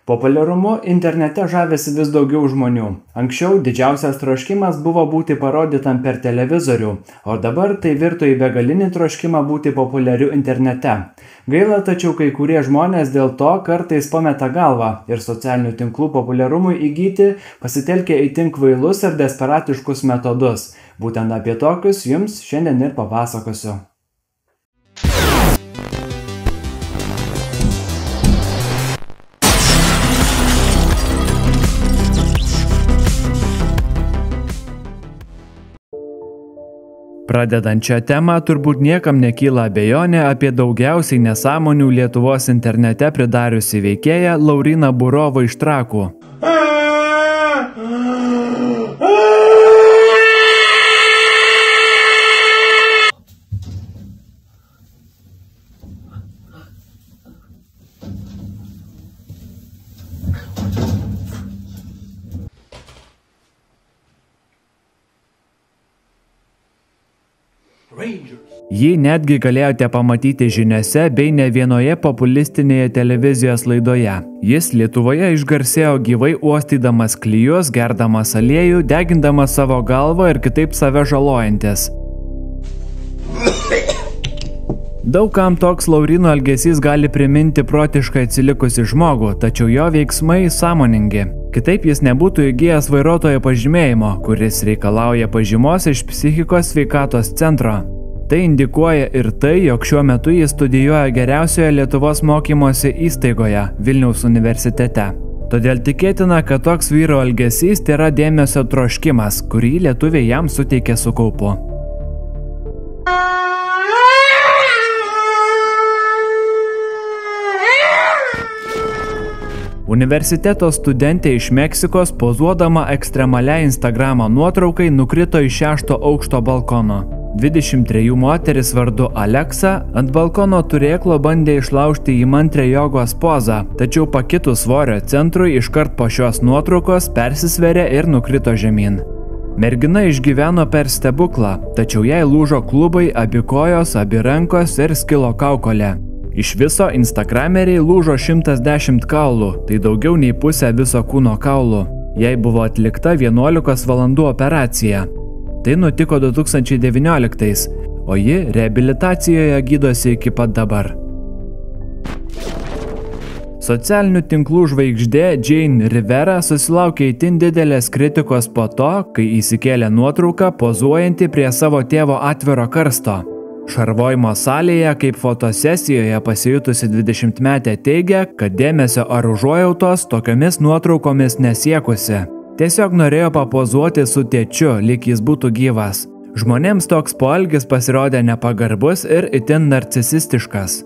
Populiarumu internete žavisi vis daugiau žmonių. Anksčiau didžiausias troškimas buvo būti parodytam per televizorių, o dabar tai virto į begalinį troškimą būti populiariu internete. Gaila, tačiau kai kurie žmonės dėl to kartais pameta galvą ir socialinių tinklų populiarumui įgyti pasitelkia itin kvailus ir desperatiškus metodus. Būtent apie tokius jums šiandien ir papasakosiu. Pradedant šią temą, turbūt niekam nekyla abejonė apie daugiausiai nesąmonių Lietuvos internete pridariusi veikėją Lauryną Burovą iš Trakų. Jį netgi galėjote pamatyti žiniose bei ne vienoje populistinėje televizijos laidoje. Jis Lietuvoje išgarsėjo gyvai uostydamas klijus, gerdamas aliejų, degindamas savo galvą ir kitaip save žalojantis. Daugam toks Lauryno elgesys gali priminti protiškai atsilikusi žmogų, tačiau jo veiksmai sąmoningi. Kitaip jis nebūtų įgijęs vairuotojo pažymėjimo, kuris reikalauja pažymos iš psichikos sveikatos centro. Tai indikuoja ir tai, jog šiuo metu jis studijuoja geriausioje Lietuvos mokymosi įstaigoje Vilniaus universitete. Todėl tikėtina, kad toks vyro elgesys tėra dėmesio troškimas, kurį lietuviai jam suteikė su kaupu. Universiteto studentė iš Meksikos pozuodama ekstremaliai Instagramo nuotraukai nukrito iš 6. aukšto balkono. 23 moteris vardu Aleksa ant balkono turėklo bandė išlaužti įmantrią jogos pozą, tačiau pakitus svorio centrui iškart po šios nuotraukos persisverė ir nukrito žemyn. Mergina išgyveno per stebuklą, tačiau jai lūžo klubai, abi kojos, abi rankos ir skilo kaukolė. Iš viso instagrameriai lūžo 110 kaulų, tai daugiau nei pusė viso kūno kaulų. Jai buvo atlikta 11 valandų operacija. Tai nutiko 2019, o ji reabilitacijoje gydosi iki pat dabar. Socialinių tinklų žvaigždė Jane Rivera susilaukė itin didelės kritikos po to, kai įsikėlė nuotrauką pozuojanti prie savo tėvo atviro karsto. Šarvojimo salėje kaip fotosesijoje pasijutusi 20-metė teigia, kad dėmesio ar užuojautos tokiomis nuotraukomis nesiekusi. Tiesiog norėjo papozuoti su tėčiu, lyg jis būtų gyvas. Žmonėms toks poelgis pasirodė nepagarbus ir itin narcisistiškas.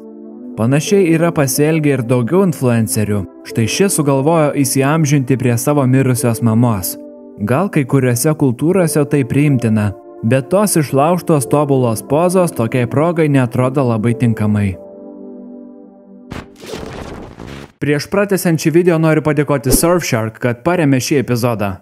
Panašiai yra pasielgę ir daugiau influencerių. Štai šis sugalvojo įsiamžinti prie savo mirusios mamos. Gal kai kuriuose kultūrose tai priimtina, bet tos išlaužtos tobulos pozos tokiai progai neatrodo labai tinkamai. Prieš pratęsiant šį video noriu padėkoti Surfshark, kad parėmė šį epizodą.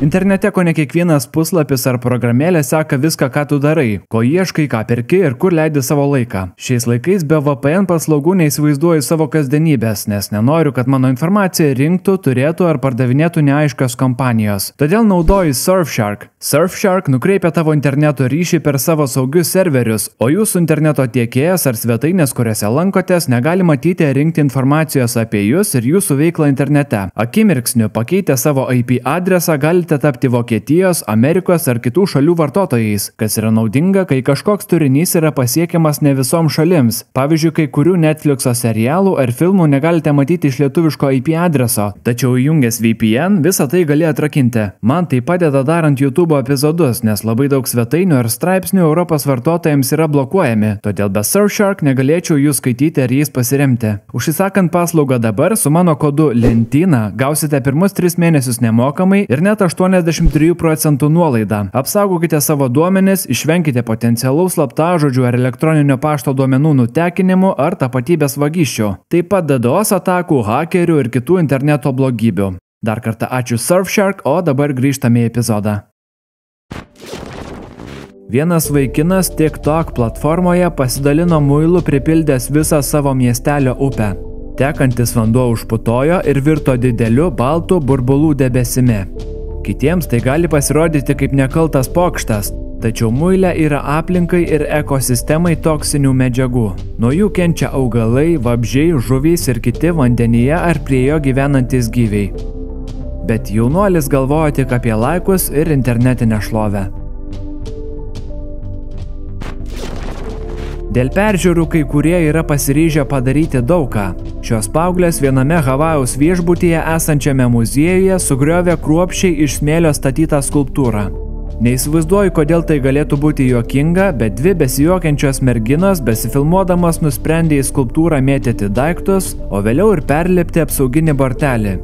Internete kone kiekvienas puslapis ar programėlė seka viską, ką tu darai, ko ieškai, ką perki ir kur leidi savo laiką. Šiais laikais be VPN paslaugų neįsivaizduoju savo kasdienybės, nes nenoriu, kad mano informacija rinktų, turėtų ar pardavinėtų neaiškios kompanijos. Todėl naudoju Surfshark. Surfshark nukreipia tavo interneto ryšį per savo saugius serverius, o jūsų interneto tiekėjas ar svetainės, kuriuose lankotės, negali matyti ar rinkti informacijos apie jūs ir jūsų veiklą internete. Akimirksniu pakeitę savo IP adresą galite tapti Vokietijos, Amerikos ar kitų šalių vartotojais, kas yra naudinga, kai kažkoks turinys yra pasiekiamas ne visoms šalims. Pavyzdžiui, kai kurių Netflixo serialų ar filmų negalite matyti iš lietuviško IP adreso, tačiau įjungęs VPN visą tai gali atrakinti. Man tai padeda darant YouTube epizodus, nes labai daug svetainių ir straipsnių Europos vartotojams yra blokuojami, todėl be Surfshark negalėčiau jų skaityti ar jais pasiremti. Užsisakant paslaugą dabar su mano kodu LENTYNA gausite pirmus 3 mėnesius nemokamai ir net 83% nuolaidą. Apsaugokite savo duomenis, išvenkite potencialaus slaptažodžių ar elektroninio pašto duomenų nutekinimų ar tapatybės vagysčių. Taip pat DDoS atakų, hakerių ir kitų interneto blogybių. Dar kartą ačiū Surfshark, o dabar grįžtame į epizodą. Vienas vaikinas TikTok platformoje pasidalino muilu pripildęs visą savo miestelio upę. Tekantis vanduo užputojo ir virto dideliu baltų burbulų debesimi. Kitiems tai gali pasirodyti kaip nekaltas pokštas, tačiau muile yra aplinkai ir ekosistemai toksinių medžiagų. Nuo jų kenčia augalai, vabzdžiai, žuvys ir kiti vandenyje ar prie jo gyvenantys gyviai. Bet jaunuolis galvoja tik apie laikus ir internetinę šlovę. Dėl peržiūrų kai kurie yra pasiryžę padaryti daugą. Šios paauglės viename Havajaus viešbutyje esančiame muziejuje sugriovė kruopščiai iš smėlio statytą skulptūrą. Neįsivaizduoju, kodėl tai galėtų būti juokinga, bet dvi besijuokiančios merginos besifilmuodamas nusprendė į skulptūrą mėtyti daiktus, o vėliau ir perlipti apsauginį bortelį.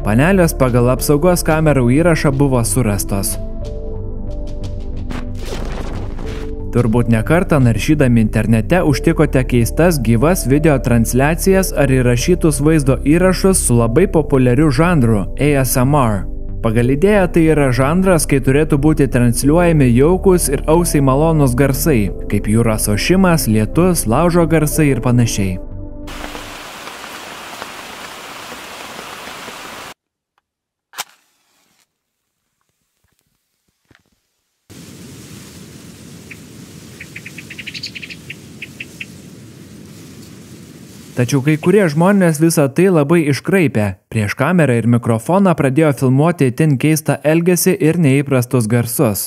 Panelės pagal apsaugos kamerų įrašą buvo surastos. Turbūt nekartą naršydami internete užtikote keistas gyvas video transliacijas ar įrašytus vaizdo įrašus su labai populiariu žanru ASMR. Pagal idėją tai yra žanras, kai turėtų būti transliuojami jaukus ir ausiai malonus garsai, kaip jūros ošimas, lietus, laužo garsai ir panašiai. Tačiau kai kurie žmonės visą tai labai iškraipė. Prieš kamerą ir mikrofoną pradėjo filmuoti itin keistą elgesį ir neįprastus garsus.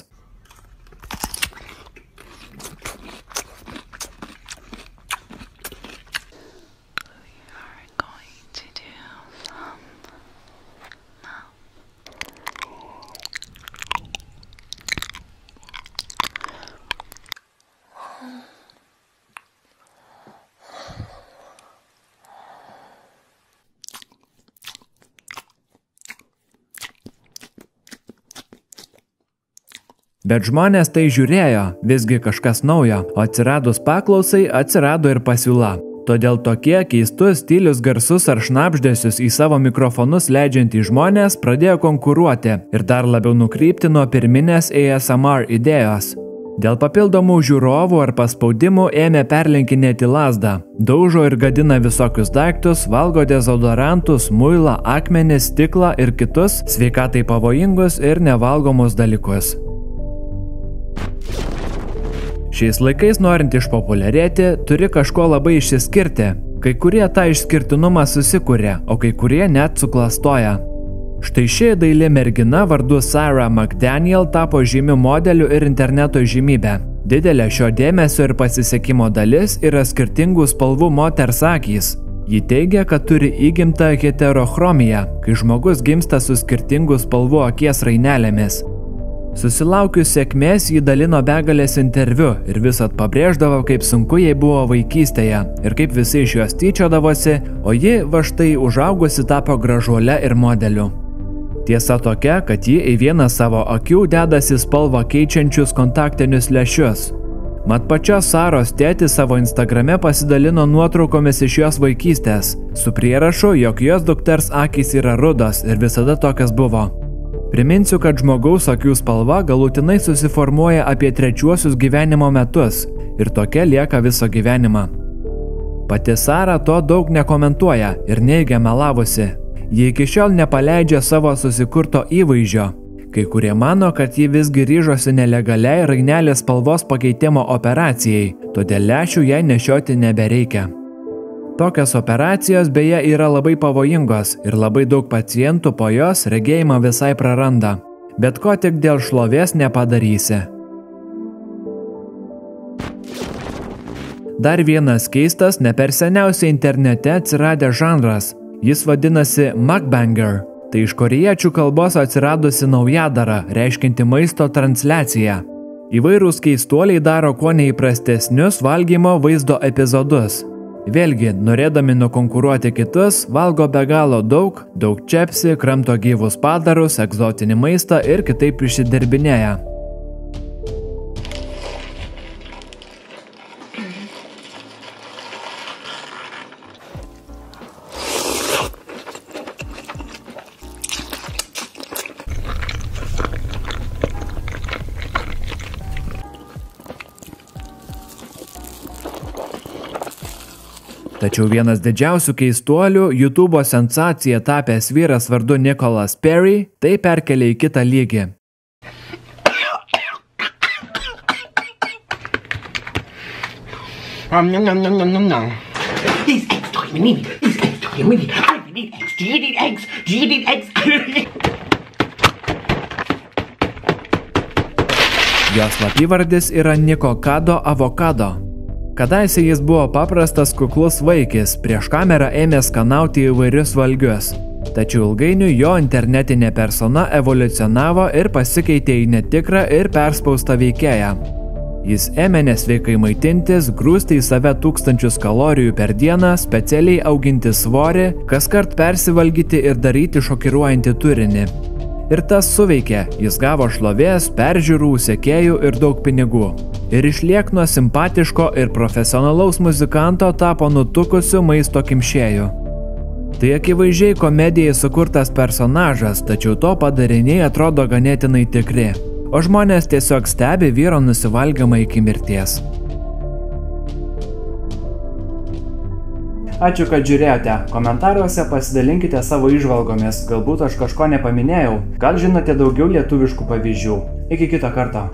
Bet žmonės tai žiūrėjo, visgi kažkas naujo, o atsiradus paklausai atsirado ir pasiūla. Todėl tokie keistus stilius garsus ar šnabždesius į savo mikrofonus leidžiantys žmonės pradėjo konkuruoti ir dar labiau nukrypti nuo pirminės ASMR idėjos. Dėl papildomų žiūrovų ar paspaudimų ėmė perlenkinėti lazdą, daužo ir gadina visokius daiktus, valgo dezodorantus, muilą, akmenis, stiklą ir kitus sveikatai pavojingus ir nevalgomus dalykus. Šiais laikais norint išpopuliarėti, turi kažko labai išsiskirti. Kai kurie tą išskirtinumą susikuria, o kai kurie net suklastoja. Štai ši daili mergina vardu Sarah McDaniel tapo žymiu modeliu ir interneto žymybė. Didelė šio dėmesio ir pasisekimo dalis yra skirtingų spalvų moters akys. Ji teigia, kad turi įgimtą heterochromiją, kai žmogus gimsta su skirtingų spalvų akies rainelėmis. Susilaukius sėkmės jį dalino begalės interviu ir visat pabrėždavo, kaip sunku jai buvo vaikystėje ir kaip visi iš jos tyčiodavosi, o ji va štai užaugusi tapo gražuole ir modeliu. Tiesa tokia, kad ji į vieną savo akių dedasi spalvą keičiančius kontaktinius lęšius. Mat pačios Saros tėtis savo Instagrame pasidalino nuotraukomis iš jos vaikystės, su prierašu, jog jos dukters akys yra rudos ir visada tokios buvo. Priminsiu, kad žmogaus akių spalva galutinai susiformuoja apie trečiuosius gyvenimo metus ir tokia lieka viso gyvenimą. Pati Sara to daug nekomentuoja ir neigia melavusi. Ji iki šiol nepaleidžia savo susikurto įvaizdžio. Kai kurie mano, kad ji visgi ryžosi nelegaliai rainelės spalvos pakeitimo operacijai, todėl lęšių jai nešioti nebereikia. Tokios operacijos beje yra labai pavojingos ir labai daug pacientų po jos regėjimą visai praranda. Bet ko tik dėl šlovės nepadarysi. Dar vienas keistas, ne per seniausiai internete atsiradęs žanras. Jis vadinasi mukbanger. Tai iš korėjiečių kalbos atsiradusi naujadara, reiškianti maisto transliaciją. Įvairūs keistuoliai daro kuo neįprastesnius valgymo vaizdo epizodus. Vėlgi, norėdami nukonkuruoti kitus, valgo be galo daug čepsi, kramto gyvus padarus, egzotinį maistą ir kitaip išsidirbinėja. Tačiau vienas didžiausių keistuolių, YouTube'o sensacija tapęs vyras vardu Nicholas Perry, tai perkelia į kitą lygį. These eggs don't even need me. These eggs don't even need me. I don't need eggs. Do you need eggs? Do you need eggs? Jo slapyvardis yra Nikocado Avocado. Kadaise jis buvo paprastas kuklus vaikis, prieš kamerą ėmė skanauti įvairius valgius. Tačiau ilgainiui jo internetinė persona evoliucionavo ir pasikeitė į netikrą ir perspaustą veikėją. Jis ėmė nesveikai maitintis, grūsti į save 1000 kalorijų per dieną, specialiai auginti svorį, kaskart persivalgyti ir daryti šokiruojantį turinį. Ir tas suveikė, jis gavo šlovės, peržiūrų, sekėjų ir daug pinigų. Ir iš liekno simpatiško ir profesionalaus muzikanto tapo nutukusiu maisto kimšėju. Tai akivaizdžiai komedijai sukurtas personažas, tačiau to padariniai atrodo ganėtinai tikri. O žmonės tiesiog stebi vyro nusivalgymą iki mirties. Ačiū, kad žiūrėjote. Komentaruose pasidalinkite savo įžvalgomis, galbūt aš kažko nepaminėjau, gal žinote daugiau lietuviškų pavyzdžių. Iki kito karto.